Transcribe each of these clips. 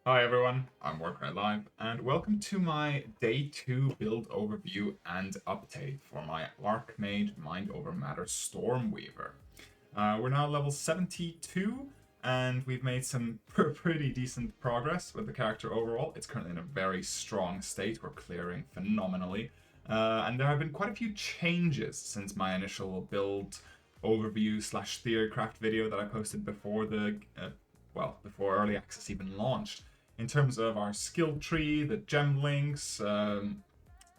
Hi everyone, I'm WarcryLive, and welcome to my Day 2 build overview and update for my Archmage Mind Over Matter Stormweaver. We're now level 72, and we've made some pretty decent progress with the character overall. It's currently in a very strong state, we're clearing phenomenally, and there have been quite a few changes since my initial build overview slash theorycraft video that I posted before before early access even launched, in terms of our skill tree, the gem links,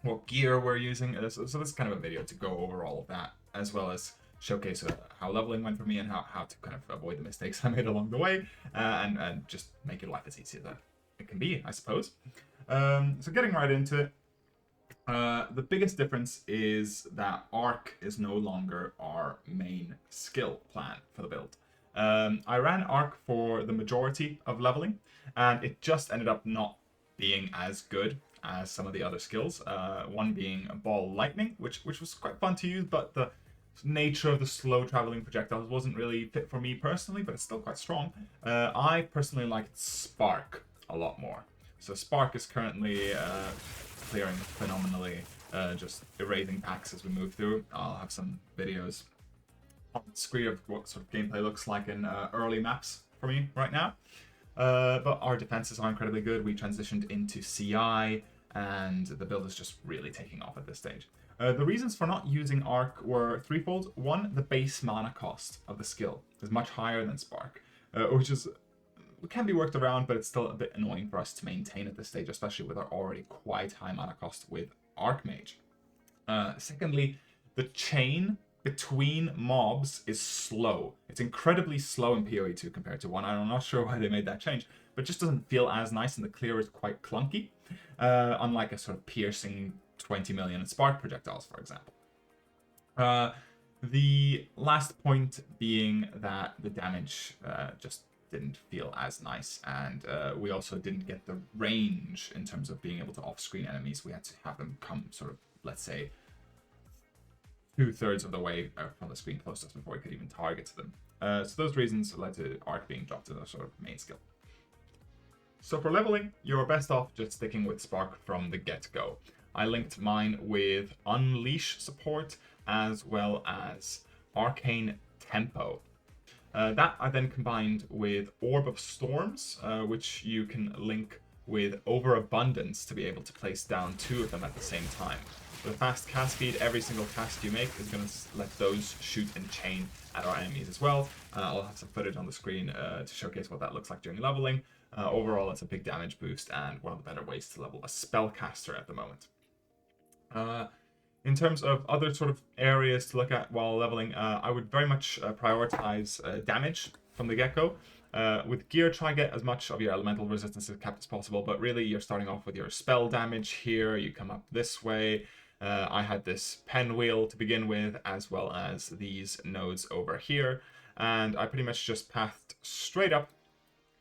what gear we're using. So this is kind of a video to go over all of that, as well as showcase how leveling went for me and how to kind of avoid the mistakes I made along the way, and just make your life as easy as it can be, I suppose. So getting right into it, the biggest difference is that Arc is no longer our main skill plan for the build. I ran Arc for the majority of leveling, and it just ended up not being as good as some of the other skills. One being Ball Lightning, which was quite fun to use, but the nature of the slow traveling projectiles wasn't really fit for me personally, but it's still quite strong. I personally liked Spark a lot more. So Spark is currently clearing phenomenally, just erasing packs as we move through. I'll have some videos on the screen of what sort of gameplay looks like in early maps for me right now. But our defenses are incredibly good. We transitioned into CI, and the build is just really taking off at this stage. The reasons for not using Arc were threefold. One, the base mana cost of the skill is much higher than Spark, which can be worked around, but it's still a bit annoying for us to maintain at this stage, especially with our already quite high mana cost with Archmage. Secondly, the chain between mobs is slow. It's incredibly slow in PoE 2 compared to 1. I'm not sure why they made that change, but it just doesn't feel as nice, and the clear is quite clunky, unlike a sort of piercing 20 million spark projectiles, for example. The last point being that the damage just didn't feel as nice, and we also didn't get the range in terms of being able to off-screen enemies. We had to have them come sort of, let's say, 2/3 of the way from the screen close to us before we could even target them. So those reasons led to Arc being dropped as a sort of main skill. So for leveling, you're best off just sticking with Spark from the get-go. I linked mine with Unleash support as well as Arcane Tempo. That I then combined with Orb of Storms, which you can link with Overabundance to be able to place down 2 of them at the same time. With a fast cast speed, every single cast you make is going to let those shoot and chain at our enemies as well. I'll have some footage on the screen to showcase what that looks like during leveling. Overall, it's a big damage boost and one of the better ways to level a spellcaster at the moment. In terms of other sort of areas to look at while leveling, I would very much prioritize damage from the get-go. With gear, try and get as much of your elemental resistance kept as possible, but really you're starting off with your spell damage here. You come up this way. I had this pen wheel to begin with, as well as these nodes over here, and I pretty much just pathed straight up,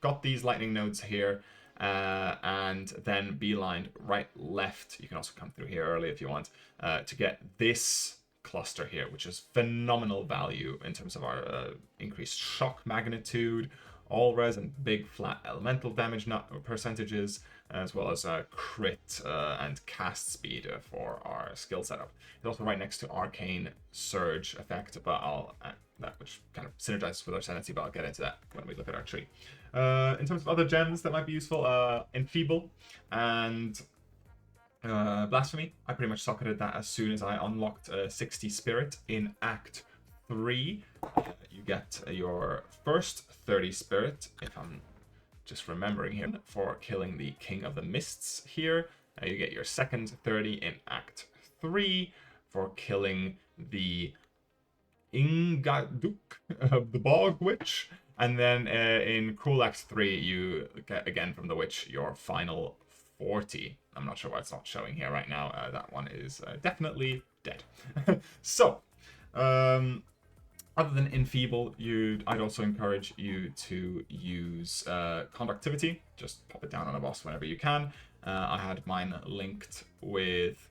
got these lightning nodes here, and then beelined right left. You can also come through here early if you want, to get this cluster here, which is phenomenal value in terms of our increased shock magnitude, all res, and big flat elemental damage percentages, as well as crit and cast speed for our skill setup. It's also right next to Arcane Surge effect, but that which kind of synergizes with our Ascendancy, but I'll get into that when we look at our tree. In terms of other gems that might be useful, Enfeeble and Blasphemy. I pretty much socketed that as soon as I unlocked 60 Spirit in Act 3. You get your first 30 Spirit, if I'm just remembering here, for killing the King of the Mists here. You get your second 30 in Act 3 for killing the Ingaduk of the Bog Witch. And then in Cruel Act 3, you get again from the Witch your final 40. I'm not sure why it's not showing here right now. That one is definitely dead. So, other than Enfeeble, I'd also encourage you to use Conductivity. Just pop it down on a boss whenever you can. I had mine linked with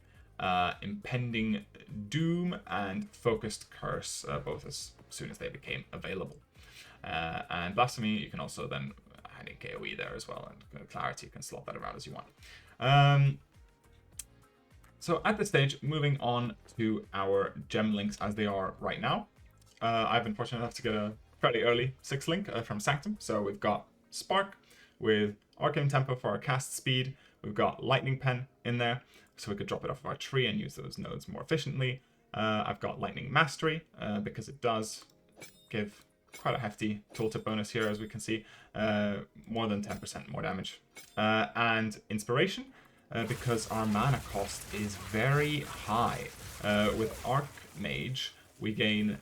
Impending Doom and Focused Curse, both as soon as they became available. And Blasphemy, you can also then pending KOE there as well, and clarity, you can slot that around as you want. So at this stage, moving on to our gem links as they are right now. I've been fortunate enough to get a fairly early 6th link from Sanctum. So we've got Spark with Arcane Tempo for our cast speed. We've got Lightning Pen in there, so we could drop it off of our tree and use those nodes more efficiently. I've got Lightning Mastery, because it does give quite a hefty tooltip bonus here, as we can see, more than 10% more damage. And Inspiration, because our mana cost is very high. With Archmage, we gain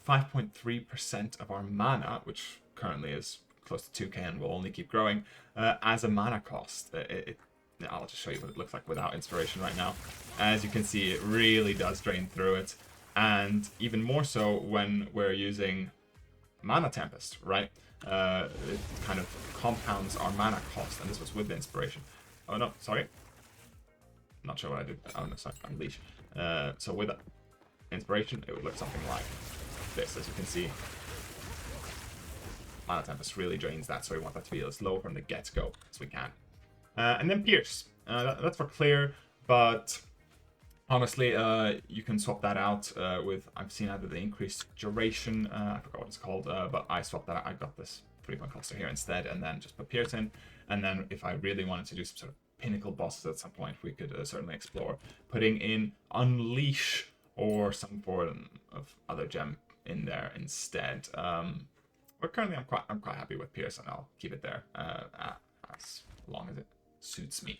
5.3% of our mana, which currently is close to 2k and will only keep growing, as a mana cost. I'll just show you what it looks like without Inspiration right now. As you can see, it really does drain through it, and even more so when we're using Mana Tempest, right? It kind of compounds our mana cost, and this was with the Inspiration. Oh no, sorry. Not sure what I did. Oh no, sorry, Unleash. So with Inspiration, it would look something like this. As you can see, Mana Tempest really drains that, so we want that to be as low from the get-go as we can. And then Pierce. That's for clear, but honestly, you can swap that out with, I've seen either the increased duration, I forgot what it's called, but I swapped that out. I got this 3-point cluster here instead, and then just put Pierce in. And then if I really wanted to do some sort of pinnacle bosses at some point, we could certainly explore putting in Unleash or some form of other gem in there instead. But currently I'm quite happy with Pierce, and I'll keep it there as long as it suits me.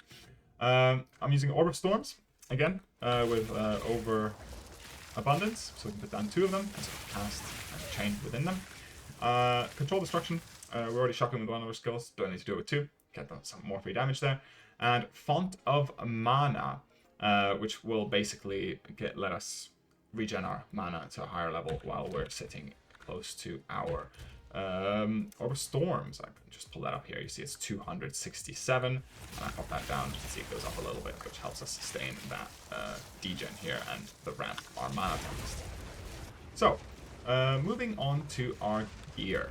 I'm using Orb of Storms again with over abundance, so we can put down 2 of them and sort of cast and chain within them. Control Destruction, we're already shocking with one of our skills, don't need to do it with 2, get some more free damage there. And Font of Mana, which will basically let us regen our mana to a higher level while we're sitting close to our Orb of Storms. I can just pull that up here. You see it's 267, and I pop that down. You can see it goes up a little bit, which helps us sustain that degen here and the ramp our mana tempest. So, moving on to our gear.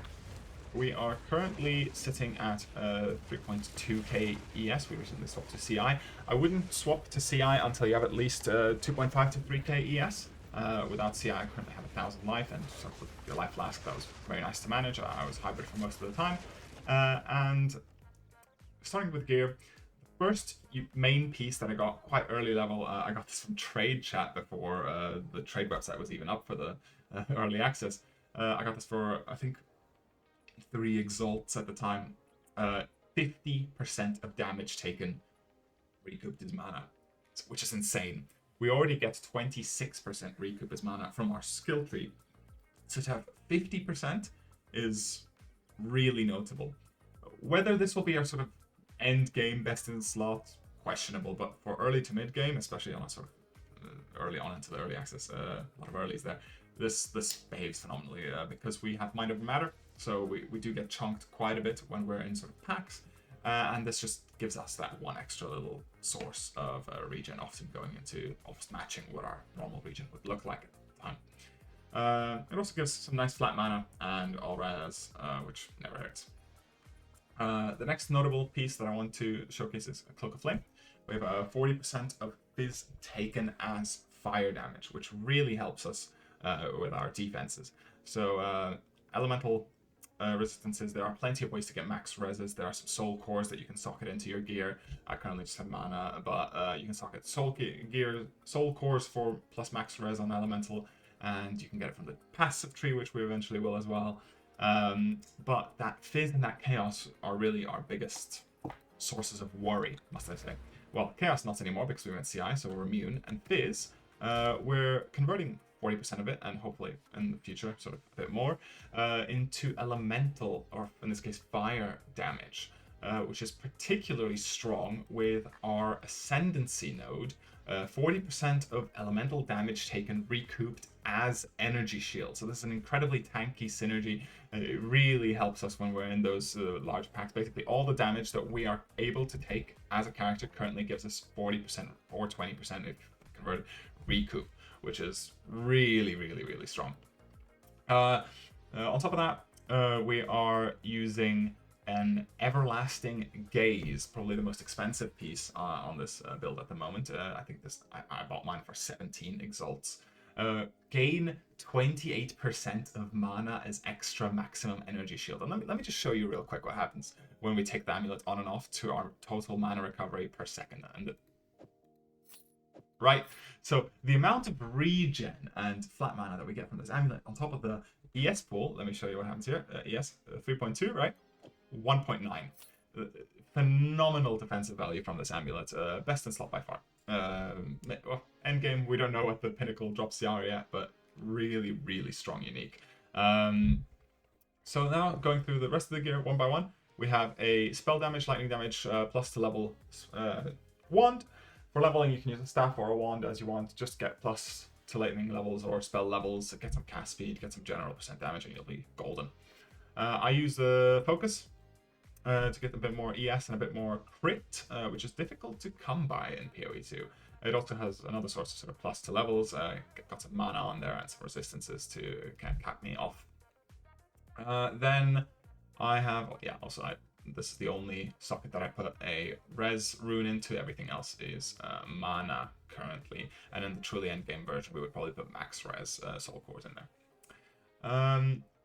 We are currently sitting at 3.2k ES. We recently swapped to CI. I wouldn't swap to CI until you have at least 2.5 to 3k ES. Without CI, I currently have 1,000 life, and so with the life flask, that was very nice to manage. I was hybrid for most of the time. And starting with gear, the first main piece that I got quite early level, I got this from Trade Chat before the trade website was even up for the early access. I got this for, I think, 3 exalts at the time. 50% of damage taken recouped his mana, which is insane. We already get 26% recoup his mana from our skill tree, so to have 50% is really notable. Whether this will be our sort of end game best in slot, questionable, but for early to mid game, especially on a sort of early on into the early access, a lot of earlies there, this behaves phenomenally because we have Mind Over Matter, so we do get chunked quite a bit when we're in sort of packs, and this just gives us that one extra little source of regen, often going into almost matching what our normal regen would look like at the time. It also gives some nice flat mana and all res, which never hurts. The next notable piece that I want to showcase is a Cloak of Flame. We have 40% of Fizz taken as fire damage, which really helps us with our defenses. So elemental resistances, there are plenty of ways to get max reses. There are some soul cores that you can socket into your gear. I currently just have mana, but you can socket soul cores for plus max res on elemental, and you can get it from the passive tree, which we eventually will as well. But that Fizz and that Chaos are really our biggest sources of worry, must I say. Well, Chaos not anymore because we went CI, so we're immune, and Fizz, we're converting 40% of it, and hopefully in the future sort of a bit more, into elemental, or in this case fire damage, which is particularly strong with our Ascendancy node. 40% of elemental damage taken recouped as energy shield. So this is an incredibly tanky synergy. It really helps us when we're in those large packs. Basically all the damage that we are able to take as a character currently gives us 40% or 20% if converted recoup, which is really, really, really strong. On top of that, we are using an Everlasting Gaze, probably the most expensive piece on this build at the moment. I think I bought mine for 17 exalts. Gain 28% of mana as extra maximum energy shield. And let me just show you real quick what happens when we take the amulet on and off to our total mana recovery per second. And right, so the amount of regen and flat mana that we get from this amulet on top of the ES pool, let me show you what happens here. ES 3.2, right? 1.9. Phenomenal defensive value from this amulet. Best in slot by far. Well, endgame, we don't know what the pinnacle drops are yet, but really, really strong unique. So now going through the rest of the gear one by one, we have a spell damage, lightning damage, plus to level wand. For leveling, you can use a staff or a wand as you want. Just get plus to lightning levels or spell levels, get some cast speed, get some general percent damage, and you'll be golden. I use the focus to get a bit more ES and a bit more crit, which is difficult to come by in PoE 2. It also has another source of sort of plus to levels. Got some mana on there and some resistances to kind of cap me off. Then I have, this is the only socket that I put a res rune into. Everything else is mana currently. And in the truly endgame version, we would probably put max res soul cores in there.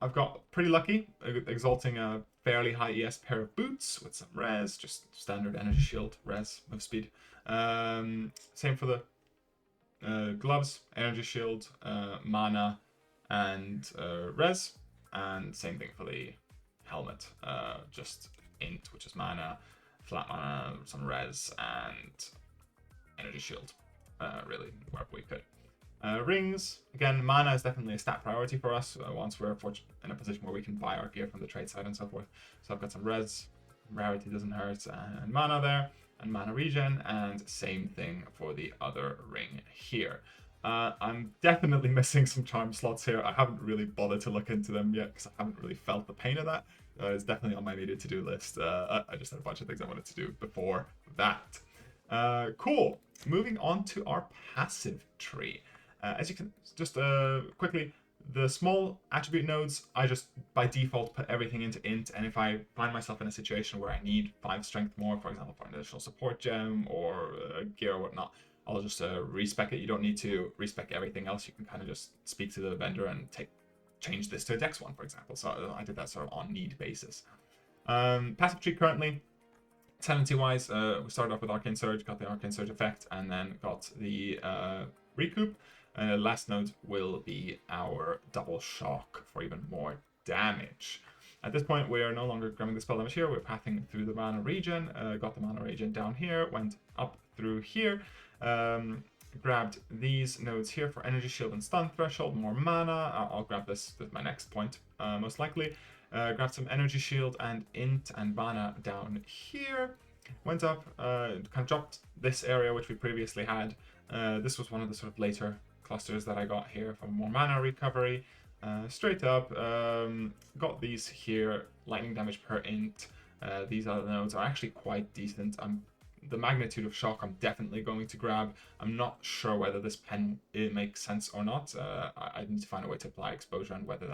I've got pretty lucky, exalting a fairly high ES pair of boots with some res, just standard energy shield, res, move speed. Same for the gloves, energy shield, mana, and res. And same thing for the helmet, just int, which is mana, flat mana, some res, and energy shield, really, wherever we could. Rings, again, mana is definitely a stat priority for us once we're in a position where we can buy our gear from the trade side and so forth. So I've got some res, rarity doesn't hurt, and mana there, and mana regen, and same thing for the other ring here. I'm definitely missing some charm slots here. I haven't really bothered to look into them yet because I haven't really felt the pain of that. It's definitely on my needed to-do list. I just had a bunch of things I wanted to do before that. Cool. Moving on to our passive tree. As you can just quickly, the small attribute nodes, I just by default put everything into int, and if I find myself in a situation where I need 5 strength more, for example, for an additional support gem or gear or whatnot, I'll just respec it. You don't need to respec everything else. You can kind of just speak to the vendor and change this to a dex one, for example. So I did that sort of on need basis. Passive tree currently, tendency wise, we started off with Arcane Surge, got the Arcane Surge effect, and then got the recoup. Last node will be our double shock for even more damage. At this point, we are no longer grabbing the spell damage here. We're pathing through the mana regen. Got the mana regen down here, went up through here. Grabbed these nodes here for energy shield and stun threshold, more mana. I'll grab this with my next point, most likely. Grabbed some energy shield and int and mana down here. Went up, kind of dropped this area which we previously had. This was one of the sort of later clusters that I got here for more mana recovery. Straight up, got these here, lightning damage per int. These other nodes are actually quite decent. The magnitude of shock I'm definitely going to grab. I'm not sure whether this pen makes sense or not. I need to find a way to apply exposure and whether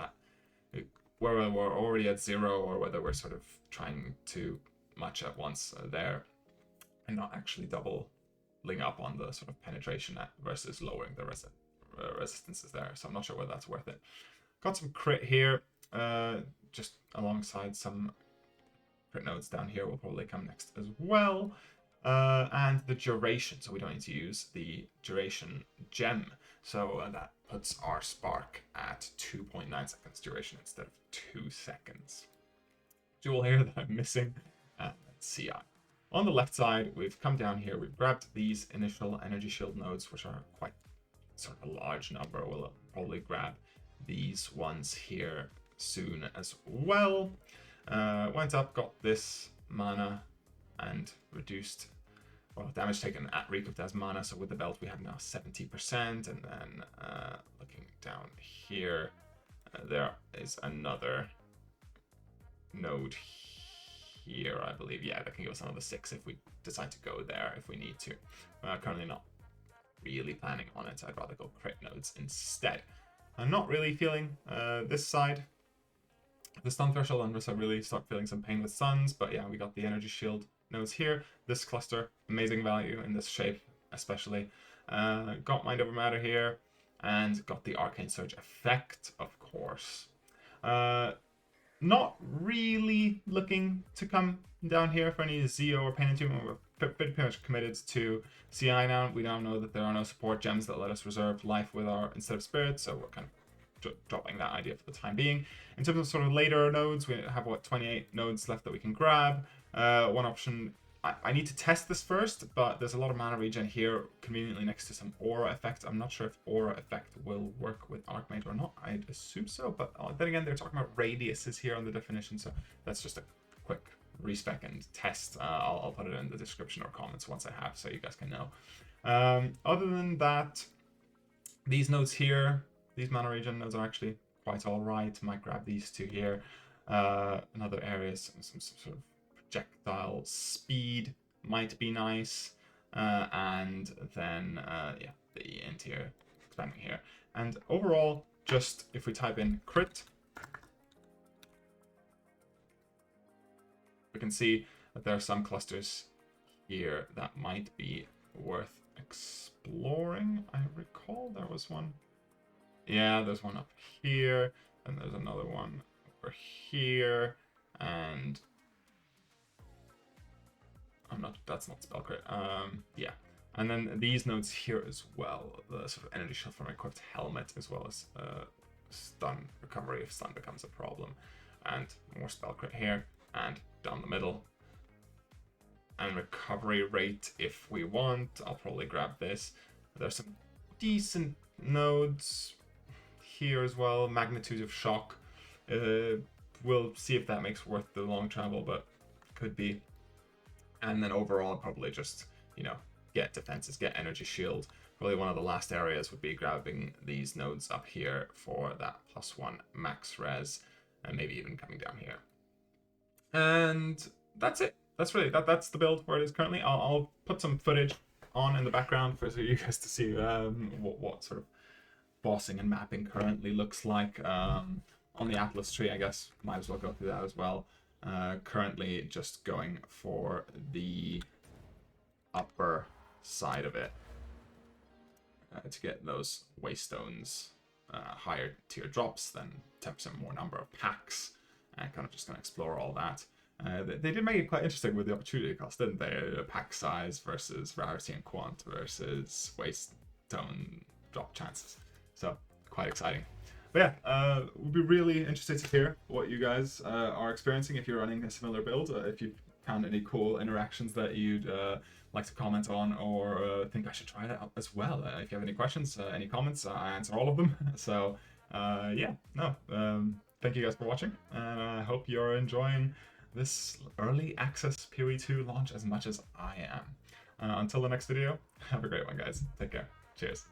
we're already at 0 or whether we're sort of trying to match at once there and not actually doubling up on the sort of penetration versus lowering the resistances there. So I'm not sure whether that's worth it. Got some crit here, just alongside some crit nodes down here will probably come next as well. And the duration, so we don't need to use the duration gem. So that puts our spark at 2.9 seconds duration instead of 2 seconds. Jewel here that I'm missing, and CI. On the left side, we've come down here, we've grabbed these initial energy shield nodes, which are quite sort of a large number. We'll probably grab these ones here soon as well. Went up, got this mana and reduced, well, damage taken at recouped as mana. So with the belt we have now 70%, and then looking down here, there is another node here, I believe. Yeah, that can give us another 6 if we decide to go there if we need to. Currently not really planning on it. I'd rather go crit nodes instead. I'm not really feeling this side. The stun threshold unless I really start feeling some pain with stuns, but yeah, we got the energy shield nodes here. This cluster, amazing value in this shape, especially. Got Mind Over Matter here, and got the Arcane Surge effect, of course. Not really looking to come down here for any Zeo or Pain and Tune. We're pretty much committed to CI now. We now know that there are no support gems that let us reserve life with our instead of spirit, so we're kind of dropping that idea for the time being. In terms of sort of later nodes, we have what, 28 nodes left that we can grab. One option, I need to test this first, but there's a lot of mana regen here, conveniently next to some aura effect. I'm not sure if aura effect will work with Archmage or not. I'd assume so, but then again, they're talking about radiuses here on the definition, so that's just a quick respec and test. I'll put it in the description or comments once I have, so you guys can know. Other than that, these nodes here, these mana regen nodes are actually quite alright. Might grab these two here. Another area, some sort of projectile speed might be nice. And then, yeah, the end here, expanding here. And overall, just if we type in crit, we can see that there are some clusters here that might be worth exploring. I recall there was one. Yeah, there's one up here, and there's another one over here, and that's not spell crit. Yeah, and then these nodes here as well, the sort of energy shield from equipped helmet, as well as stun recovery if stun becomes a problem, and more spell crit here, and down the middle, and recovery rate if we want. I'll probably grab this. There's some decent nodes here as well. Magnitude of shock. We'll see if that makes worth the long travel, but could be. And then overall, probably just, you know, get defenses, get energy shield. Probably one of the last areas would be grabbing these nodes up here for that +1 max res, and maybe even coming down here. And that's it. That's really that's the build where it is currently. I'll put some footage on in the background for you guys to see what sort of bossing and mapping currently looks like on the Atlas tree. I guess might as well go through that as well. Currently just going for the upper side of it to get those waystones, higher tier drops, then 10% more number of packs, and kind of just going to explore all that. They did make it quite interesting with the opportunity cost, didn't they? Pack size versus rarity and quant versus waystone drop chances. So quite exciting. But yeah, we'll be really interested to hear what you guys are experiencing if you're running a similar build. If you found any cool interactions that you'd like to comment on, or think I should try that out as well. If you have any questions, any comments, I answer all of them. So yeah, no, thank you guys for watching, and I hope you're enjoying this early access PoE 2 launch as much as I am. Until the next video, have a great one, guys. Take care. Cheers.